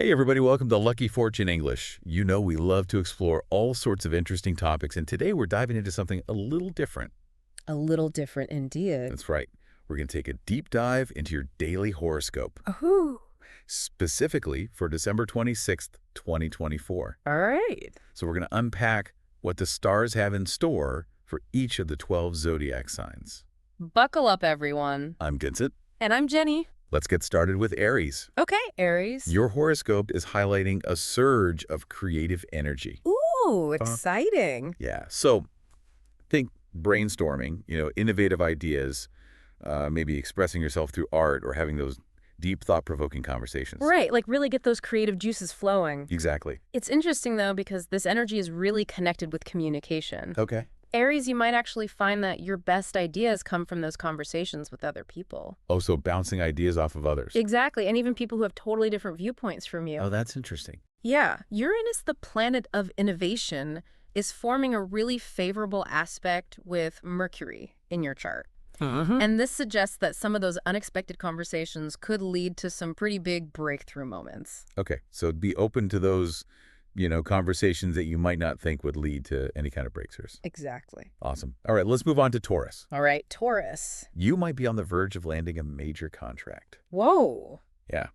Hey everybody, welcome to Lucky Fortune English. You know we love to explore all sorts of interesting topics, and today we're diving into something a little different. A little different indeed. That's right. We're going to take a deep dive into your daily horoscope, Ooh. specifically for December 26th, 2024. All right. So we're going to unpack what the stars have in store for each of the 12 zodiac signs. Buckle up, everyone. I'm Vincent. And I'm Jenny. Let's get started with Aries. Okay, Aries. Your horoscope is highlighting a surge of creative energy. Ooh, exciting. Yeah, so think brainstorming, innovative ideas, maybe expressing yourself through art or having those deep, thought-provoking conversations. Right, like really get those creative juices flowing. Exactly. It's interesting, though, because this energy is really connected with communication. Okay. Aries, you might actually find that your best ideas come from those conversations with other people. Oh, so bouncing ideas off of others. Exactly, and even people who have totally different viewpoints from you. Oh, that's interesting. Yeah, Uranus, the planet of innovation, is forming a really favorable aspect with Mercury in your chart. And this suggests that some of those unexpected conversations could lead to some pretty big breakthrough moments. Okay, so be open to those, conversations that you might not think would lead to any kind of breakthroughs. Exactly. Awesome. All right, let's move on to Taurus. All right, Taurus. You might be on the verge of landing a major contract. Whoa. Yeah,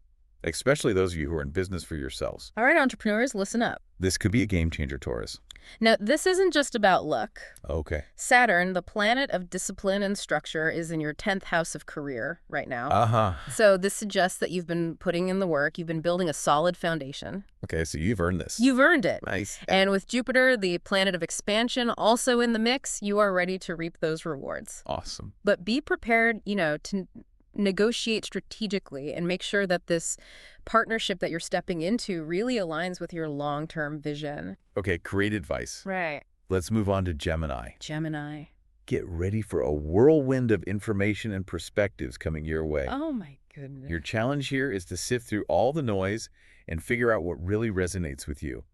especially those of you who are in business for yourselves. All right, entrepreneurs, listen up. This could be a game changer, Taurus. Now, this isn't just about luck. Okay. Saturn, the planet of discipline and structure, is in your 10th house of career right now. Uh-huh. So this suggests that you've been putting in the work, you've been building a solid foundation. Okay, so you've earned this. You've earned it. Nice. And with Jupiter, the planet of expansion, also in the mix, you are ready to reap those rewards. Awesome. But be prepared, to negotiate strategically and make sure that this partnership that you're stepping into really aligns with your long-term vision. Okay, great advice. Right. Let's move on to Gemini. Gemini. Get ready for a whirlwind of information and perspectives coming your way. Oh, my goodness. Your challenge here is to sift through all the noise and figure out what really resonates with you.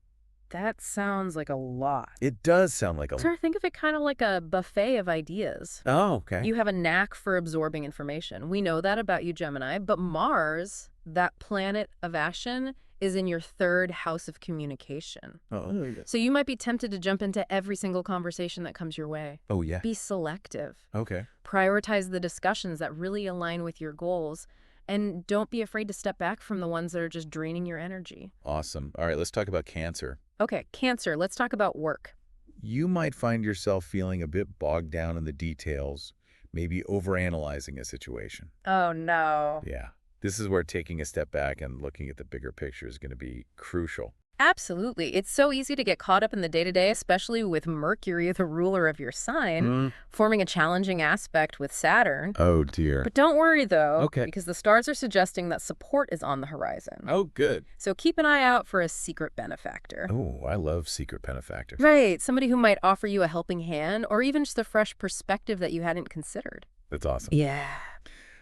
That sounds like a lot. It does sound like a So think of it kind of like a buffet of ideas. Oh, okay. You have a knack for absorbing information. We know that about you, Gemini. But Mars, that planet of action, is in your 3rd house of communication. Oh, So you might be tempted to jump into every single conversation that comes your way. oh yeah. Be selective. Okay. Prioritize the discussions that really align with your goals. And don't be afraid to step back from the ones that are just draining your energy. Awesome. All right, let's talk about Cancer. Okay, Cancer, let's talk about work. You might find yourself feeling a bit bogged down in the details, maybe overanalyzing a situation. Oh, no. Yeah. This is where taking a step back and looking at the bigger picture is going to be crucial. Absolutely. It's so easy to get caught up in the day-to-day, especially with Mercury, the ruler of your sign, forming a challenging aspect with Saturn. Oh, dear. But don't worry, though, Okay. because the stars are suggesting that support is on the horizon. Oh, good. So keep an eye out for a secret benefactor. Oh, I love secret benefactors. Right, somebody who might offer you a helping hand or even just a fresh perspective that you hadn't considered. That's awesome. Yeah.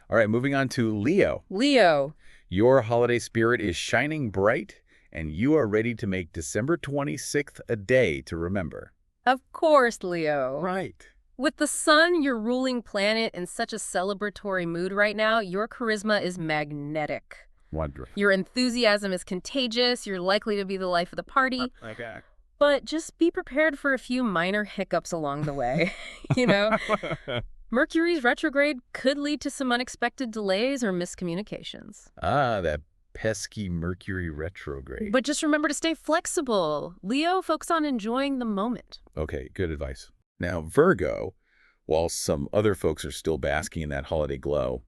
All right, moving on to Leo. Leo. Your holiday spirit is shining bright, and you are ready to make December 26th a day to remember. Of course, Leo. Right. With the sun, your ruling planet, in such a celebratory mood right now, your charisma is magnetic. Wonderful. Your enthusiasm is contagious. You're likely to be the life of the party. Okay. But just be prepared for a few minor hiccups along the way. Mercury's retrograde could lead to some unexpected delays or miscommunications. Ah, that pesky Mercury retrograde. But just remember to stay flexible. Leo, focus on enjoying the moment. Okay, good advice. Now, Virgo, while some other folks are still basking in that holiday glow,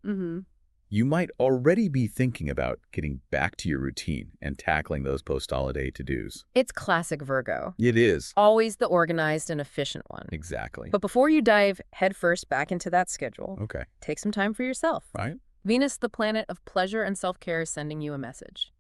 you might already be thinking about getting back to your routine and tackling those post-holiday to-dos. It's classic Virgo. It is. Always the organized and efficient one. Exactly. But before you dive headfirst back into that schedule, Okay. take some time for yourself. Right. Venus, the planet of pleasure and self-care, is sending you a message.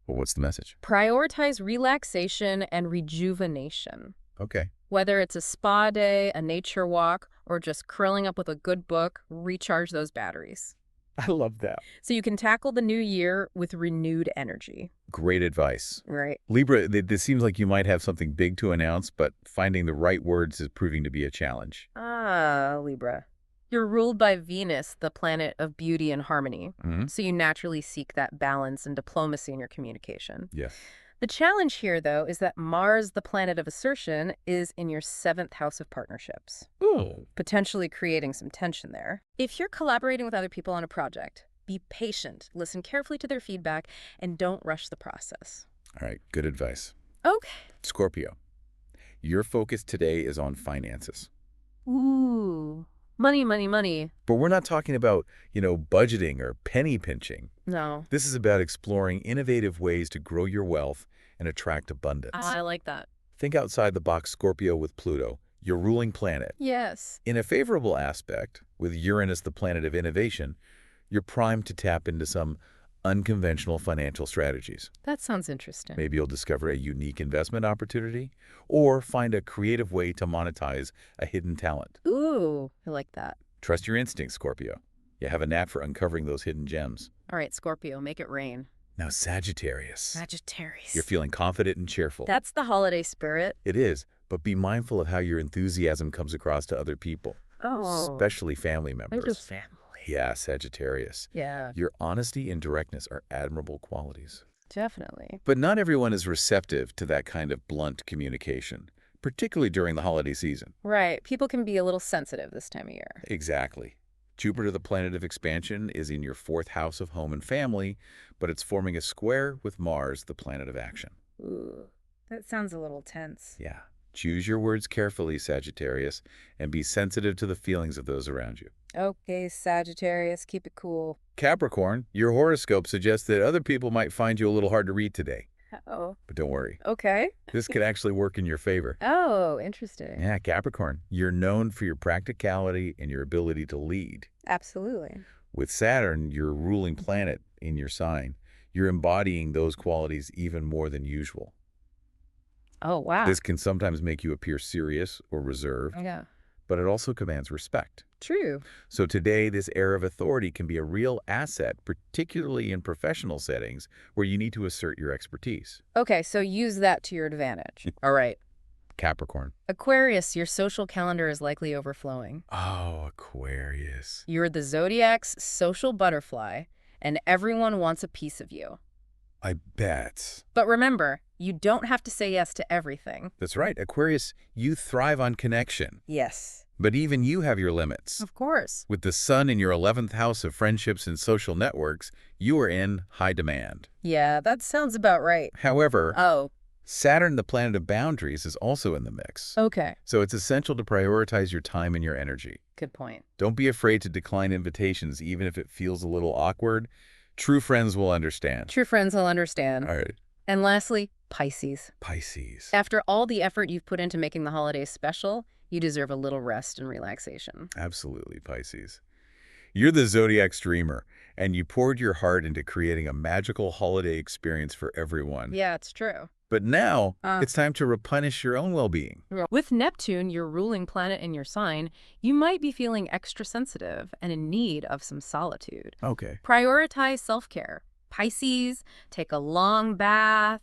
Well, what's the message? Prioritize relaxation and rejuvenation. Okay. Whether it's a spa day, a nature walk, or just curling up with a good book, recharge those batteries. I love that. So you can tackle the new year with renewed energy. Great advice. Right. Libra, this seems like you might have something big to announce, but finding the right words is proving to be a challenge. Ah, Libra. You're ruled by Venus, the planet of beauty and harmony. Mm-hmm. So you naturally seek that balance and diplomacy in your communication. Yes. The challenge here, though, is that Mars, the planet of assertion, is in your 7th house of partnerships, potentially creating some tension there. If you're collaborating with other people on a project, be patient, listen carefully to their feedback, and don't rush the process. All right, good advice. Okay. Scorpio, your focus today is on finances. Ooh, money, money, money. But we're not talking about, budgeting or penny pinching. No. This is about exploring innovative ways to grow your wealth and attract abundance. I like that. Think outside the box, Scorpio, with Pluto, your ruling planet. Yes. In a favorable aspect, with Uranus, the planet of innovation, you're primed to tap into some unconventional financial strategies. That sounds interesting. Maybe you'll discover a unique investment opportunity or find a creative way to monetize a hidden talent. Ooh, I like that. Trust your instincts, Scorpio. You have a knack for uncovering those hidden gems. All right, Scorpio, make it rain. Now, Sagittarius. Sagittarius. You're feeling confident and cheerful. That's the holiday spirit. It is, but be mindful of how your enthusiasm comes across to other people, especially family members. Just family. Yeah, Sagittarius. Yeah. Your honesty and directness are admirable qualities. Definitely. But not everyone is receptive to that kind of blunt communication, particularly during the holiday season. Right. People can be a little sensitive this time of year. Exactly. Jupiter, the planet of expansion, is in your 4th house of home and family, but it's forming a square with Mars, the planet of action. Ooh, that sounds a little tense. Yeah. Choose your words carefully, Sagittarius, and be sensitive to the feelings of those around you. Okay, Sagittarius, keep it cool. Capricorn, your horoscope suggests that other people might find you a little hard to read today. Uh-oh. But don't worry. Okay. This could actually work in your favor. Oh, interesting. Yeah, Capricorn, you're known for your practicality and your ability to lead. Absolutely. With Saturn, your ruling planet in your sign, you're embodying those qualities even more than usual. Oh, wow. This can sometimes make you appear serious or reserved, Yeah. but it also commands respect. True. So today, this air of authority can be a real asset, particularly in professional settings where you need to assert your expertise. Okay, so use that to your advantage. All right. Capricorn. Aquarius, your social calendar is likely overflowing. Oh, Aquarius. You're the Zodiac's social butterfly, and everyone wants a piece of you. I bet. But remember, you don't have to say yes to everything. That's right. Aquarius, you thrive on connection. Yes. But even you have your limits. Of course. With the sun in your 11th house of friendships and social networks, you are in high demand. Yeah, that sounds about right. However, Oh. Saturn, the planet of boundaries, is also in the mix. Okay. So it's essential to prioritize your time and your energy. Good point. Don't be afraid to decline invitations, even if it feels a little awkward. True friends will understand. True friends will understand. All right. And lastly, Pisces. Pisces. After all the effort you've put into making the holidays special, you deserve a little rest and relaxation. Absolutely, Pisces. You're the Zodiac dreamer, and you poured your heart into creating a magical holiday experience for everyone. Yeah, it's true. But now, it's time to replenish your own well-being. With Neptune, your ruling planet in your sign, you might be feeling extra sensitive and in need of some solitude. Okay. Prioritize self-care. Pisces, take a long bath,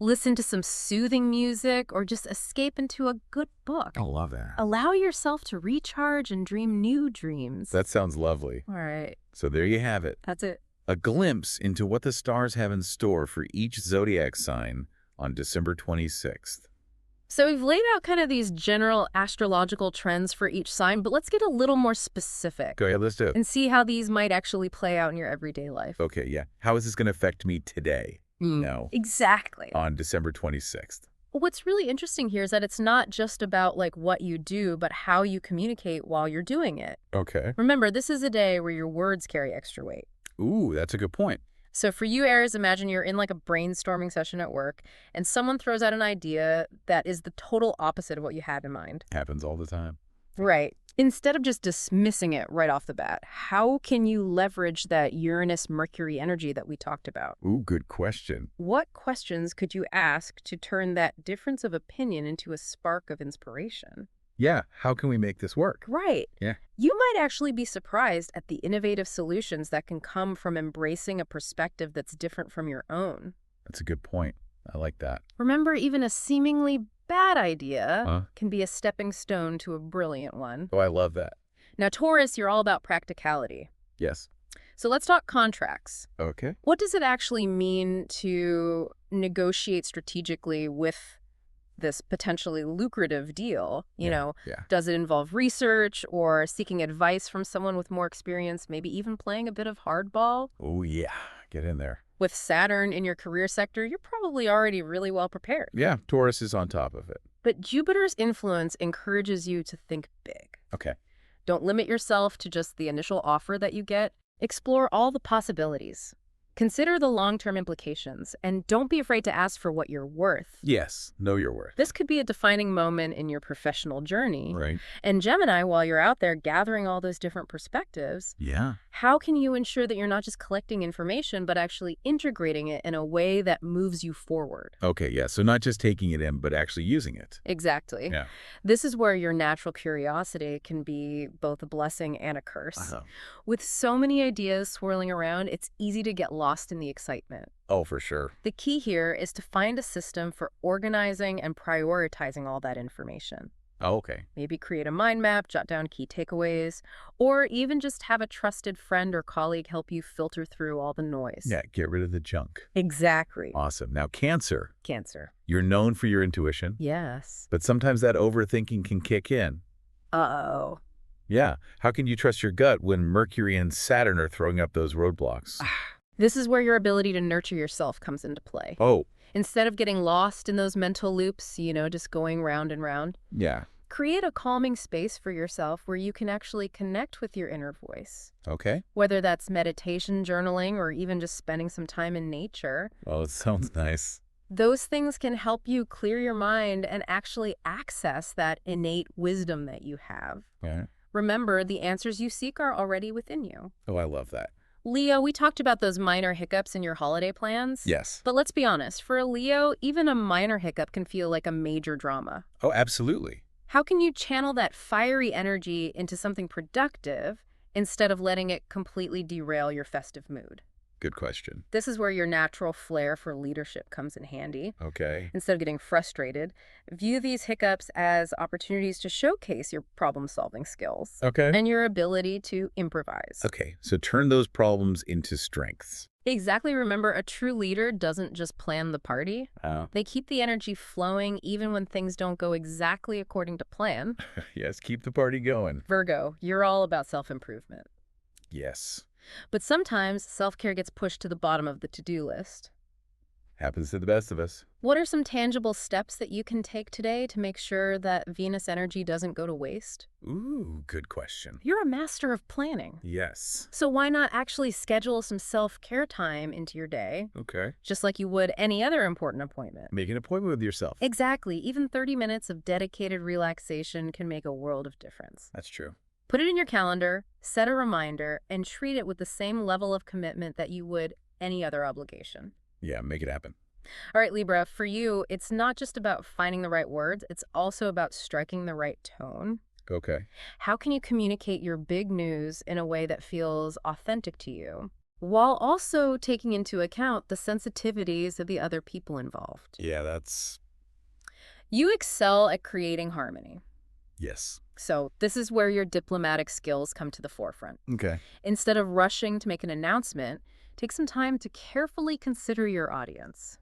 listen to some soothing music, or just escape into a good book. I love that. Allow yourself to recharge and dream new dreams. That sounds lovely. All right. So there you have it. That's it. A glimpse into what the stars have in store for each Zodiac sign on December 26th. So we've laid out kind of these general astrological trends for each sign, but let's get a little more specific. Go ahead, let's do it. And see how these might actually play out in your everyday life. Okay, yeah. How is this going to affect me today? No. Exactly. On December 26th. What's really interesting here is that it's not just about like what you do, but how you communicate while you're doing it. Okay. Remember, this is a day where your words carry extra weight. Ooh, that's a good point. So for you, Aries, imagine you're in like a brainstorming session at work and someone throws out an idea that is the total opposite of what you had in mind. Happens all the time. Right. Instead of just dismissing it right off the bat, how can you leverage that Uranus-Mercury energy that we talked about? Ooh, good question. What questions could you ask to turn that difference of opinion into a spark of inspiration? Yeah, how can we make this work? Right. Yeah. You might actually be surprised at the innovative solutions that can come from embracing a perspective that's different from your own. That's a good point. I like that. Remember, even a seemingly bad idea can be a stepping stone to a brilliant one. Oh, I love that. Now, Taurus, you're all about practicality. Yes. So let's talk contracts. Okay. What does it actually mean to negotiate strategically with this potentially lucrative deal? Yeah. Does it involve research or seeking advice from someone with more experience, maybe even playing a bit of hardball? Oh, yeah. Get in there. With Saturn in your career sector, you're probably already really well prepared. Yeah, Taurus is on top of it. But Jupiter's influence encourages you to think big. Okay. Don't limit yourself to just the initial offer that you get. Explore all the possibilities. Consider the long-term implications, and don't be afraid to ask for what you're worth. Yes, know your worth. This could be a defining moment in your professional journey. Right. And Gemini, while you're out there gathering all those different perspectives, Yeah. how can you ensure that you're not just collecting information, but actually integrating it in a way that moves you forward? Okay, yeah. So not just taking it in, but actually using it. Exactly. Yeah. This is where your natural curiosity can be both a blessing and a curse. With so many ideas swirling around, it's easy to get lost in the excitement. Oh, for sure. The key here is to find a system for organizing and prioritizing all that information. Oh, okay. Maybe create a mind map, jot down key takeaways, or even just have a trusted friend or colleague help you filter through all the noise. Yeah, get rid of the junk. Exactly. Awesome. Now, Cancer. Cancer. You're known for your intuition. Yes. But sometimes that overthinking can kick in. Uh-oh. Yeah. How can you trust your gut when Mercury and Saturn are throwing up those roadblocks? This is where your ability to nurture yourself comes into play. Oh. Instead of getting lost in those mental loops, just going round and round, Yeah. create a calming space for yourself where you can actually connect with your inner voice. Okay. Whether that's meditation, journaling, or even just spending some time in nature. Oh, it sounds nice. Those things can help you clear your mind and actually access that innate wisdom that you have. Yeah. Remember, the answers you seek are already within you. Oh, I love that. Leo, we talked about those minor hiccups in your holiday plans. Yes. But let's be honest, for a Leo, even a minor hiccup can feel like a major drama. Oh, absolutely. How can you channel that fiery energy into something productive instead of letting it completely derail your festive mood? Good question. This is where your natural flair for leadership comes in handy. Okay. Instead of getting frustrated, view these hiccups as opportunities to showcase your problem-solving skills. Okay. And your ability to improvise. Okay, so turn those problems into strengths. Exactly. Remember, a true leader doesn't just plan the party. Oh. They keep the energy flowing even when things don't go exactly according to plan. Yes, keep the party going. Virgo, you're all about self-improvement. Yes. But sometimes self-care gets pushed to the bottom of the to-do list. Happens to the best of us. What are some tangible steps that you can take today to make sure that Venus energy doesn't go to waste? Ooh, good question. You're a master of planning. Yes. So why not actually schedule some self-care time into your day, Okay. just like you would any other important appointment? Make an appointment with yourself. Exactly. Even 30 minutes of dedicated relaxation can make a world of difference. That's true. Put it in your calendar, set a reminder, and treat it with the same level of commitment that you would any other obligation. Yeah, make it happen. All right, Libra, for you, it's not just about finding the right words, it's also about striking the right tone. Okay. How can you communicate your big news in a way that feels authentic to you, while also taking into account the sensitivities of the other people involved? Yeah, that's... You excel at creating harmony. Yes. So this is where your diplomatic skills come to the forefront. Okay. Instead of rushing to make an announcement, take some time to carefully consider your audience.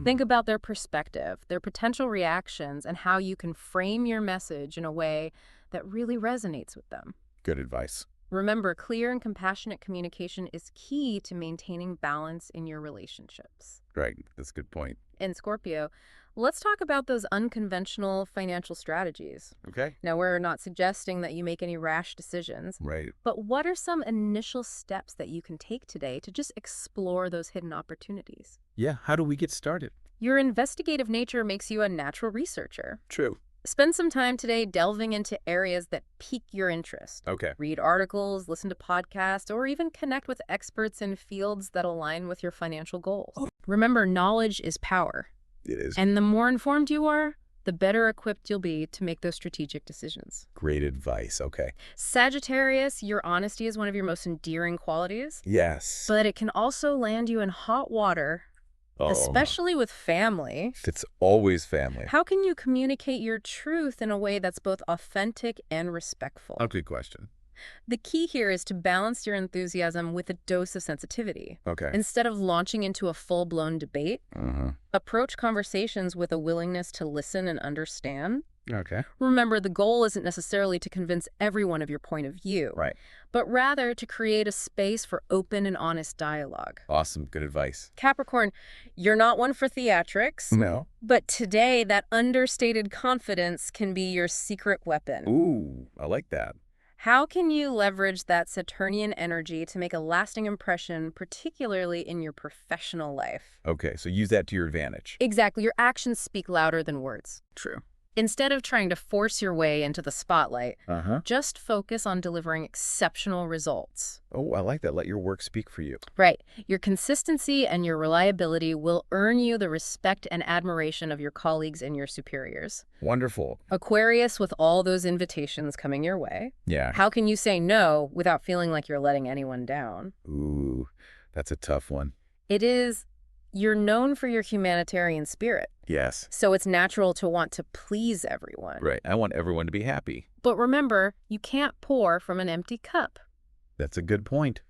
Think about their perspective, their potential reactions, and how you can frame your message in a way that really resonates with them. Good advice. Remember, clear and compassionate communication is key to maintaining balance in your relationships. Right. That's a good point. In Scorpio, let's talk about those unconventional financial strategies. Okay. Now, we're not suggesting that you make any rash decisions, Right. but what are some initial steps that you can take today to just explore those hidden opportunities? Yeah, how do we get started? Your investigative nature makes you a natural researcher. True. Spend some time today delving into areas that pique your interest. Okay. Read articles, listen to podcasts, or even connect with experts in fields that align with your financial goals. Remember, knowledge is power. It is. And the more informed you are, the better equipped you'll be to make those strategic decisions. Great advice. Okay. Sagittarius, your honesty is one of your most endearing qualities, Yes. but it can also land you in hot water, especially with family. It's always family. How can you communicate your truth in a way that's both authentic and respectful? A good question. The key here is to balance your enthusiasm with a dose of sensitivity. Okay. Instead of launching into a full-blown debate, approach conversations with a willingness to listen and understand. Okay. Remember, the goal isn't necessarily to convince everyone of your point of view, Right. but rather to create a space for open and honest dialogue. Awesome. Good advice. Capricorn, you're not one for theatrics, No. but today that understated confidence can be your secret weapon. Ooh, I like that. How can you leverage that Saturnian energy to make a lasting impression, particularly in your professional life? Okay, so use that to your advantage. Exactly. Your actions speak louder than words. True. Instead of trying to force your way into the spotlight, just focus on delivering exceptional results. Oh, I like that. Let your work speak for you. Right. Your consistency and your reliability will earn you the respect and admiration of your colleagues and your superiors. Wonderful. Aquarius, with all those invitations coming your way, Yeah. how can you say no without feeling like you're letting anyone down? Ooh, that's a tough one. It is. You're known for your humanitarian spirit, Yes. so it's natural to want to please everyone. Right. I want everyone to be happy. But remember, you can't pour from an empty cup. That's a good point.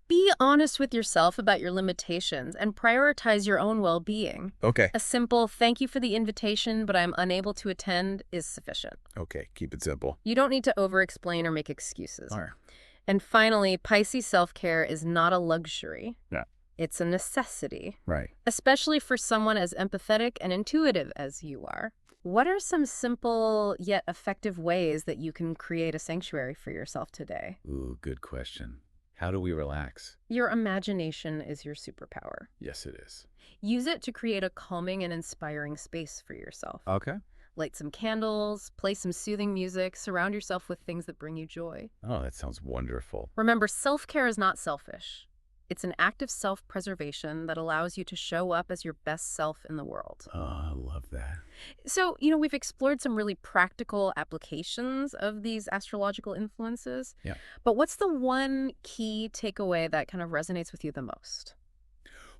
Be honest with yourself about your limitations and prioritize your own well-being. Okay. A simple "thank you for the invitation, but I'm unable to attend" is sufficient. Okay, keep it simple. You don't need to over-explain or make excuses. All right. And finally, Pisces self-care is not a luxury. Yeah. It's a necessity, Right. especially for someone as empathetic and intuitive as you are. What are some simple yet effective ways that you can create a sanctuary for yourself today? Ooh, good question. How do we relax? Your imagination is your superpower. Yes, it is. Use it to create a calming and inspiring space for yourself. Okay. Light some candles, play some soothing music, surround yourself with things that bring you joy. Oh, that sounds wonderful. Remember, self-care is not selfish. It's an act of self-preservation that allows you to show up as your best self in the world. Oh, I love that. So, we've explored some really practical applications of these astrological influences. Yeah. But what's the one key takeaway that kind of resonates with you the most?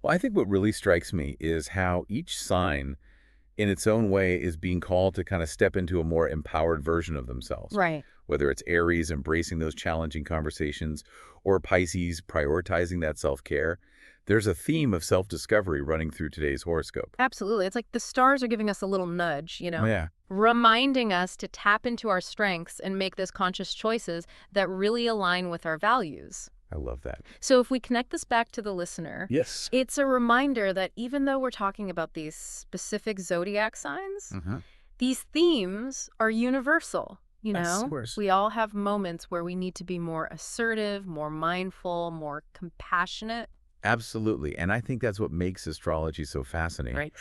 Well, I think what really strikes me is how each sign in its own way is being called to kind of step into a more empowered version of themselves. Right. Whether it's Aries embracing those challenging conversations or Pisces prioritizing that self-care, there's a theme of self-discovery running through today's horoscope. Absolutely. It's like the stars are giving us a little nudge, Yeah. reminding us to tap into our strengths and make those conscious choices that really align with our values. I love that. So if we connect this back to the listener, Yes. it's a reminder that even though we're talking about these specific zodiac signs, these themes are universal. Of course. We all have moments where we need to be more assertive, more mindful, more compassionate. Absolutely. And I think that's what makes astrology so fascinating. Right.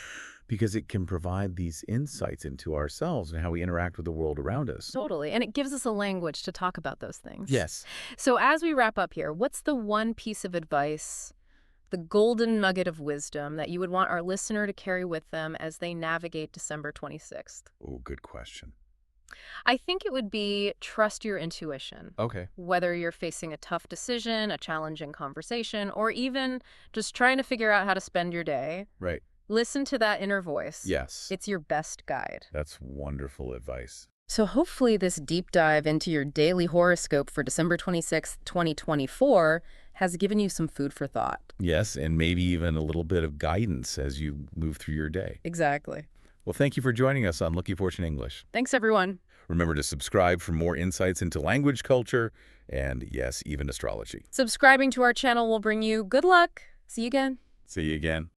Because it can provide these insights into ourselves and how we interact with the world around us. Totally. And it gives us a language to talk about those things. Yes. So as we wrap up here, what's the one piece of advice, the golden nugget of wisdom that you would want our listener to carry with them as they navigate December 26th? Oh, good question. I think it would be trust your intuition. Okay. Whether you're facing a tough decision, a challenging conversation, or even just trying to figure out how to spend your day, Right. listen to that inner voice. Yes. It's your best guide. That's wonderful advice. So hopefully this deep dive into your daily horoscope for December 26th, 2024 has given you some food for thought. Yes, and maybe even a little bit of guidance as you move through your day. Exactly. Well, thank you for joining us on Lucky Fortune English. Thanks, everyone. Remember to subscribe for more insights into language, culture, and yes, even astrology. Subscribing to our channel will bring you good luck. See you again. See you again.